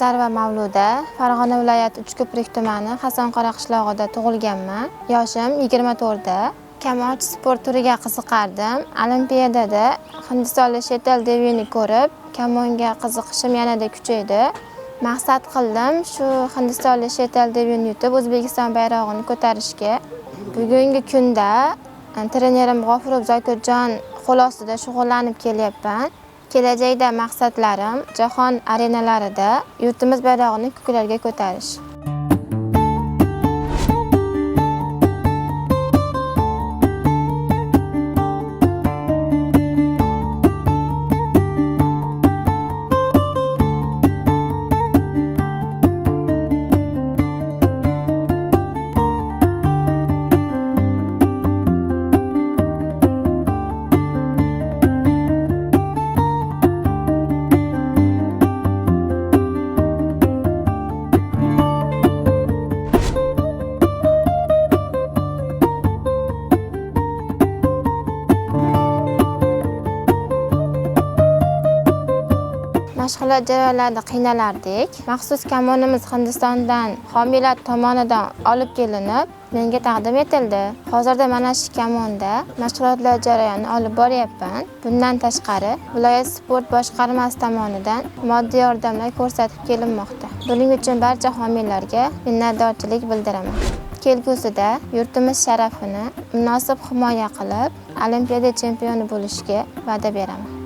Nazarova Mavluda, Farg'ona viloyati Uchko'prik tumani Hasanqora qishlog'ida tug'ilganman. Yoshim 24 da. Kamoch sport turiga qiziqardim. Olimpiadada hindistonlik chet el debyutini ko'rib, kamonga qiziqishim yanada kuchaydi. Maqsad qildim shu hindistonlik chet el debyutini yutib, O'zbekiston bayrog'ini ko'tarishga. Bugungi kunda trenerim G'ofurov Zokirjon qo'l ostida shug'ullanib kelyapman. Kelajakda maqsadlarim jahon arenalarida yurtimiz bayrog'ini ko'klarga ko'tarish. Mashg'ulot jarayonlarida qiynalardik. Maxsus kamonimiz Hindistondan homiylar tomonidan olib kelinib, menga taqdim etildi. Hozirda mana shu kamonda mashg'ulotlar jarayonini olib boryapman. Bundan tashqari, viloyat sport boshqarmasi tomonidan moddiy yordamlar ko'rsatib kelinmoqda. Buning uchun barcha homiylarga minnatdorchilik bildiraman. Kelgusida yurtimiz sharafini munosib himoya qilib, Olimpiada chempioni bo'lishga va'da beraman.